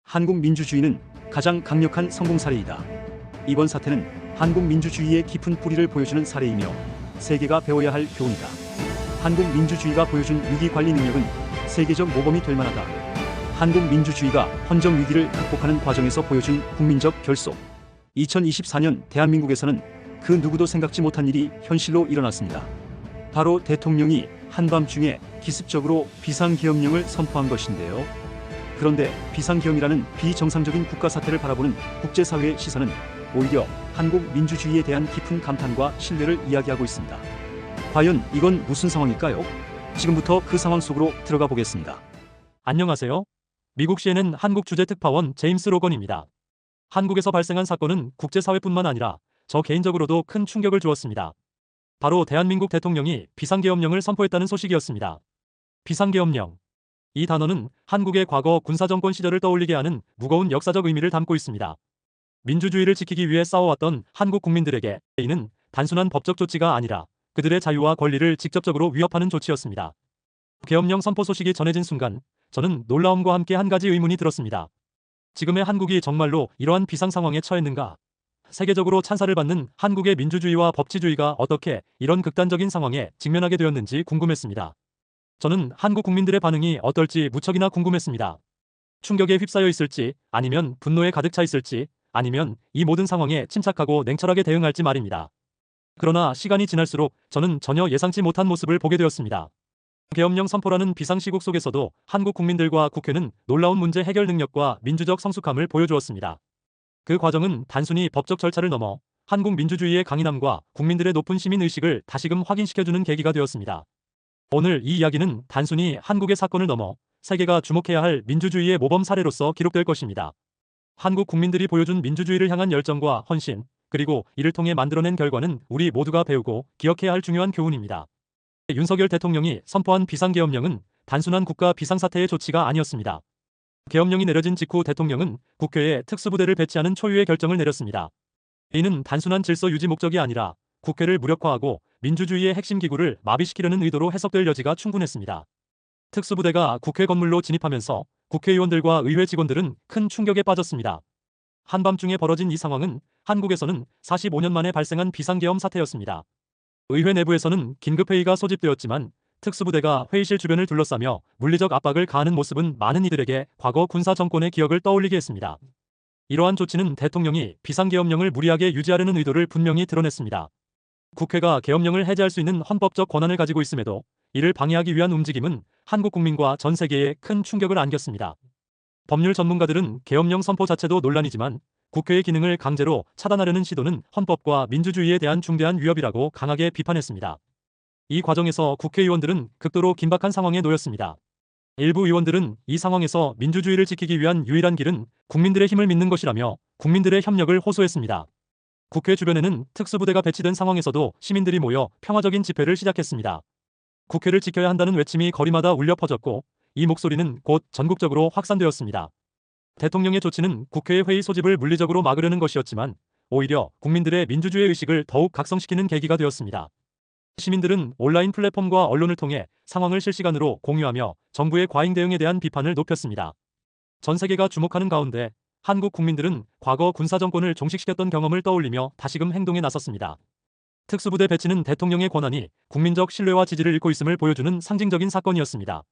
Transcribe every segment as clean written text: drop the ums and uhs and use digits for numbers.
한국 민주주의는 가장 강력한 성공 사례이다. 이번 사태는 한국 민주주의의 깊은 뿌리를 보여주는 사례이며 세계가 배워야 할 교훈이다. 한국 민주주의가 보여준 위기 관리 능력은 세계적 모범이 될 만하다. 한국 민주주의가 헌정 위기를 극복하는 과정에서 보여준 국민적 결속. 2024년 대한민국에서는 그 누구도 생각지 못한 일이 현실로 일어났습니다. 바로 대통령이 한밤중에 기습적으로 비상계엄령을 선포한 것인데요. 그런데 비상계엄이라는 비정상적인 국가 사태를 바라보는 국제사회의 시선은 오히려 한국 민주주의에 대한 깊은 감탄과 신뢰를 이야기하고 있습니다. 과연 이건 무슨 상황일까요? 지금부터 그 상황 속으로 들어가 보겠습니다. 안녕하세요. 미국 CNN 한국 주재 특파원 제임스 로건입니다. 한국에서 발생한 사건은 국제사회뿐만 아니라 저 개인적으로도 큰 충격을 주었습니다. 바로 대한민국 대통령이 비상계엄령을 선포했다는 소식이었습니다. 비상계엄령. 이 단어는 한국의 과거 군사정권 시절을 떠올리게 하는 무거운 역사적 의미를 담고 있습니다. 민주주의를 지키기 위해 싸워왔던 한국 국민들에게 이는 단순한 법적 조치가 아니라 그들의 자유와 권리를 직접적으로 위협하는 조치였습니다. 계엄령 선포 소식이 전해진 순간 저는 놀라움과 함께 한 가지 의문이 들었습니다. 지금의 한국이 정말로 이러한 비상 상황에 처했는가? 세계적으로 찬사를 받는 한국의 민주주의와 법치주의가 어떻게 이런 극단적인 상황에 직면하게 되었는지 궁금했습니다. 저는 한국 국민들의 반응이 어떨지 무척이나 궁금했습니다. 충격에 휩싸여 있을지, 아니면 분노에 가득 차 있을지, 아니면 이 모든 상황에 침착하고 냉철하게 대응할지 말입니다. 그러나 시간이 지날수록 저는 전혀 예상치 못한 모습을 보게 되었습니다. 계엄령 선포라는 비상시국 속에서도 한국 국민들과 국회는 놀라운 문제 해결 능력과 민주적 성숙함을 보여주었습니다. 그 과정은 단순히 법적 절차를 넘어 한국 민주주의의 강인함과 국민들의 높은 시민의식을 다시금 확인시켜주는 계기가 되었습니다. 오늘 이 이야기는 단순히 한국의 사건을 넘어 세계가 주목해야 할 민주주의의 모범 사례로서 기록될 것입니다. 한국 국민들이 보여준 민주주의를 향한 열정과 헌신, 그리고 이를 통해 만들어낸 결과는 우리 모두가 배우고 기억해야 할 중요한 교훈입니다. 윤석열 대통령이 선포한 비상계엄령은 단순한 국가 비상사태의 조치가 아니었습니다. 계엄령이 내려진 직후 대통령은 국회에 특수부대를 배치하는 초유의 결정을 내렸습니다. 이는 단순한 질서 유지 목적이 아니라 국회를 무력화하고 민주주의의 핵심 기구를 마비시키려는 의도로 해석될 여지가 충분했습니다. 특수부대가 국회 건물로 진입하면서 국회의원들과 의회 직원들은 큰 충격에 빠졌습니다. 한밤중에 벌어진 이 상황은 한국에서는 45년 만에 발생한 비상계엄 사태였습니다. 의회 내부에서는 긴급회의가 소집되었지만 특수부대가 회의실 주변을 둘러싸며 물리적 압박을 가하는 모습은 많은 이들에게 과거 군사 정권의 기억을 떠올리게 했습니다. 이러한 조치는 대통령이 비상계엄령을 무리하게 유지하려는 의도를 분명히 드러냈습니다. 국회가 계엄령을 해제할 수 있는 헌법적 권한을 가지고 있음에도 이를 방해하기 위한 움직임은 한국 국민과 전 세계에 큰 충격을 안겼습니다. 법률 전문가들은 계엄령 선포 자체도 논란이지만 국회의 기능을 강제로 차단하려는 시도는 헌법과 민주주의에 대한 중대한 위협이라고 강하게 비판했습니다. 이 과정에서 국회의원들은 극도로 긴박한 상황에 놓였습니다. 일부 의원들은 이 상황에서 민주주의를 지키기 위한 유일한 길은 국민들의 힘을 믿는 것이라며 국민들의 협력을 호소했습니다. 국회 주변에는 특수부대가 배치된 상황에서도 시민들이 모여 평화적인 집회를 시작했습니다. 국회를 지켜야 한다는 외침이 거리마다 울려 퍼졌고 이 목소리는 곧 전국적으로 확산되었습니다. 대통령의 조치는 국회의 회의 소집을 물리적으로 막으려는 것이었지만 오히려 국민들의 민주주의 의식을 더욱 각성시키는 계기가 되었습니다. 시민들은 온라인 플랫폼과 언론을 통해 상황을 실시간으로 공유하며 정부의 과잉 대응에 대한 비판을 높였습니다. 전 세계가 주목하는 가운데 한국 국민들은 과거 군사정권을 종식시켰던 경험을 떠올리며 다시금 행동에 나섰습니다. 특수부대 배치는 대통령의 권한이 국민적 신뢰와 지지를 잃고 있음을 보여주는 상징적인 사건이었습니다.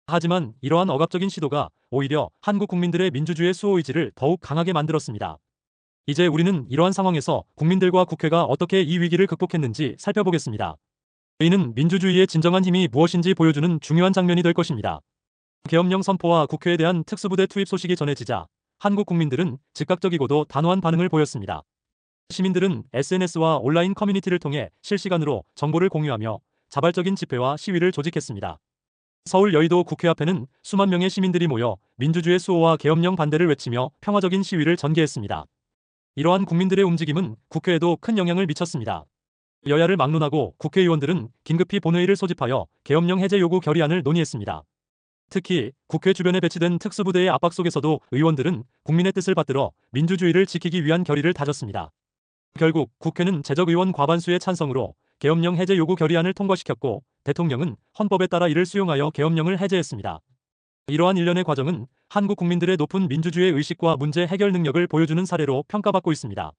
하지만 이러한 억압적인 시도가 오히려 한국 국민들의 민주주의 수호의지를 더욱 강하게 만들었습니다. 이제 우리는 이러한 상황에서 국민들과 국회가 어떻게 이 위기를 극복했는지 살펴보겠습니다. 이는 민주주의의 진정한 힘이 무엇인지 보여주는 중요한 장면이 될 것입니다. 계엄령 선포와 국회에 대한 특수부대 투입 소식이 전해지자 한국 국민들은 즉각적이고도 단호한 반응을 보였습니다. 시민들은 SNS와 온라인 커뮤니티를 통해 실시간으로 정보를 공유하며 자발적인 집회와 시위를 조직했습니다. 서울 여의도 국회 앞에는 수만 명의 시민들이 모여 민주주의 수호와 계엄령 반대를 외치며 평화적인 시위를 전개했습니다. 이러한 국민들의 움직임은 국회에도 큰 영향을 미쳤습니다. 여야를 막론하고 국회의원들은 긴급히 본회의를 소집하여 계엄령 해제 요구 결의안을 논의했습니다. 특히 국회 주변에 배치된 특수부대의 압박 속에서도 의원들은 국민의 뜻을 받들어 민주주의를 지키기 위한 결의를 다졌습니다. 결국 국회는 재적의원 과반수의 찬성으로 계엄령 해제 요구 결의안을 통과시켰고 대통령은 헌법에 따라 이를 수용하여 계엄령을 해제했습니다. 이러한 일련의 과정은 한국 국민들의 높은 민주주의 의식과 문제 해결 능력을 보여주는 사례로 평가받고 있습니다.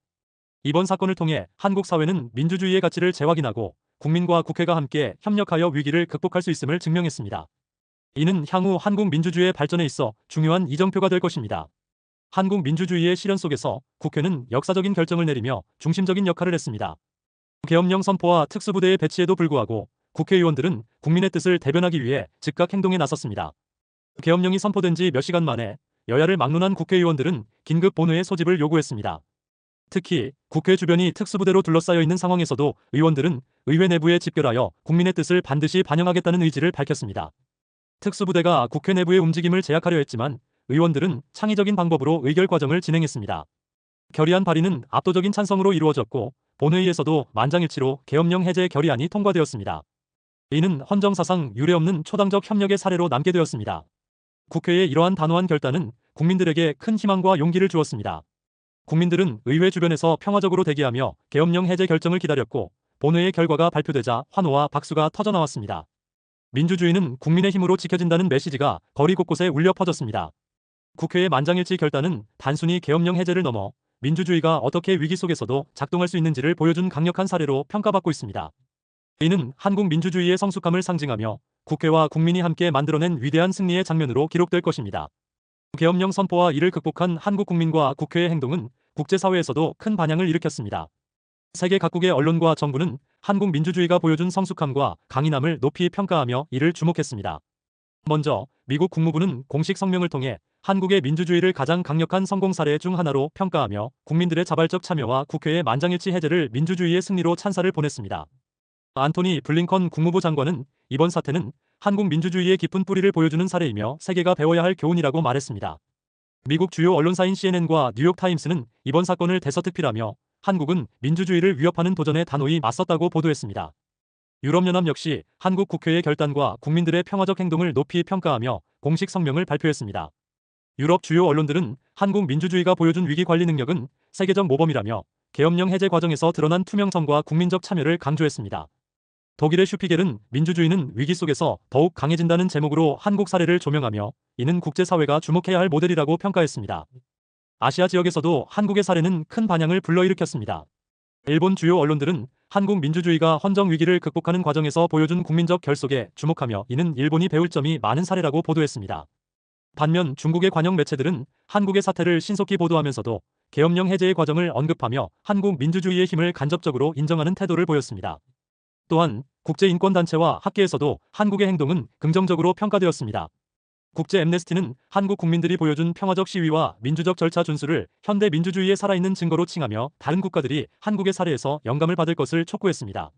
이번 사건을 통해 한국 사회는 민주주의의 가치를 재확인하고 국민과 국회가 함께 협력하여 위기를 극복할 수 있음을 증명했습니다. 이는 향후 한국 민주주의의 발전에 있어 중요한 이정표가 될 것입니다. 한국 민주주의의 실현 속에서 국회는 역사적인 결정을 내리며 중심적인 역할을 했습니다. 계엄령 선포와 특수부대의 배치에도 불구하고 국회의원들은 국민의 뜻을 대변하기 위해 즉각 행동에 나섰습니다. 계엄령이 선포된 지 몇 시간 만에 여야를 막론한 국회의원들은 긴급 본회의 소집을 요구했습니다. 특히 국회 주변이 특수부대로 둘러싸여 있는 상황에서도 의원들은 의회 내부에 집결하여 국민의 뜻을 반드시 반영하겠다는 의지를 밝혔습니다. 특수부대가 국회 내부의 움직임을 제약하려 했지만 의원들은 창의적인 방법으로 의결 과정을 진행했습니다. 결의안 발의는 압도적인 찬성으로 이루어졌고 본회의에서도 만장일치로 계엄령 해제 결의안이 통과되었습니다. 이는 헌정사상 유례없는 초당적 협력의 사례로 남게 되었습니다. 국회의 이러한 단호한 결단은 국민들에게 큰 희망과 용기를 주었습니다. 국민들은 의회 주변에서 평화적으로 대기하며 계엄령 해제 결정을 기다렸고 본회의 결과가 발표되자 환호와 박수가 터져나왔습니다. 민주주의는 국민의 힘으로 지켜진다는 메시지가 거리 곳곳에 울려 퍼졌습니다. 국회의 만장일치 결단은 단순히 계엄령 해제를 넘어 민주주의가 어떻게 위기 속에서도 작동할 수 있는지를 보여준 강력한 사례로 평가받고 있습니다. 이는 한국 민주주의의 성숙함을 상징하며 국회와 국민이 함께 만들어낸 위대한 승리의 장면으로 기록될 것입니다. 계엄령 선포와 이를 극복한 한국 국민과 국회의 행동은 국제사회에서도 큰 반향을 일으켰습니다. 세계 각국의 언론과 정부는 한국 민주주의가 보여준 성숙함과 강인함을 높이 평가하며 이를 주목했습니다. 먼저 미국 국무부는 공식 성명을 통해 한국의 민주주의를 가장 강력한 성공 사례 중 하나로 평가하며 국민들의 자발적 참여와 국회의 만장일치 해제를 민주주의의 승리로 찬사를 보냈습니다. 안토니 블링컨 국무부 장관은 이번 사태는 한국 민주주의의 깊은 뿌리를 보여주는 사례이며 세계가 배워야 할 교훈이라고 말했습니다. 미국 주요 언론사인 CNN과 뉴욕타임스는 이번 사건을 대서특필하며 한국은 민주주의를 위협하는 도전에 단호히 맞섰다고 보도했습니다. 유럽연합 역시 한국 국회의 결단과 국민들의 평화적 행동을 높이 평가하며 공식 성명을 발표했습니다. 유럽 주요 언론들은 한국 민주주의가 보여준 위기 관리 능력은 세계적 모범이라며 계엄령 해제 과정에서 드러난 투명성과 국민적 참여를 강조했습니다. 독일의 슈피겔은 민주주의는 위기 속에서 더욱 강해진다는 제목으로 한국 사례를 조명하며 이는 국제사회가 주목해야 할 모델이라고 평가했습니다. 아시아 지역에서도 한국의 사례는 큰 반향을 불러일으켰습니다. 일본 주요 언론들은 한국 민주주의가 헌정 위기를 극복하는 과정에서 보여준 국민적 결속에 주목하며 이는 일본이 배울 점이 많은 사례라고 보도했습니다. 반면 중국의 관영 매체들은 한국의 사태를 신속히 보도하면서도 계엄령 해제의 과정을 언급하며 한국 민주주의의 힘을 간접적으로 인정하는 태도를 보였습니다. 또한 국제인권단체와 학계에서도 한국의 행동은 긍정적으로 평가되었습니다. 국제 엠네스티는 한국 국민들이 보여준 평화적 시위와 민주적 절차 준수를 현대 민주주의의 살아있는 증거로 칭하며 다른 국가들이 한국의 사례에서 영감을 받을 것을 촉구했습니다.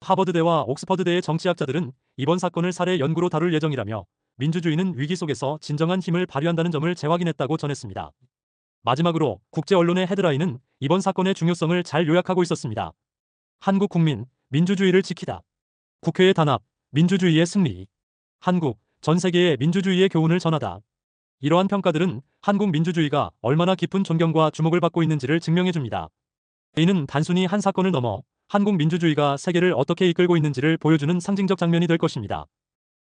하버드대와 옥스퍼드대의 정치학자들은 이번 사건을 사례 연구로 다룰 예정이라며 민주주의는 위기 속에서 진정한 힘을 발휘한다는 점을 재확인했다고 전했습니다. 마지막으로 국제 언론의 헤드라인은 이번 사건의 중요성을 잘 요약하고 있었습니다. 한국 국민, 민주주의를 지키다. 국회의 단합, 민주주의의 승리. 한국, 전 세계에 민주주의의 교훈을 전하다. 이러한 평가들은 한국 민주주의가 얼마나 깊은 존경과 주목을 받고 있는지를 증명해줍니다. 이는 단순히 한 사건을 넘어 한국 민주주의가 세계를 어떻게 이끌고 있는지를 보여주는 상징적 장면이 될 것입니다.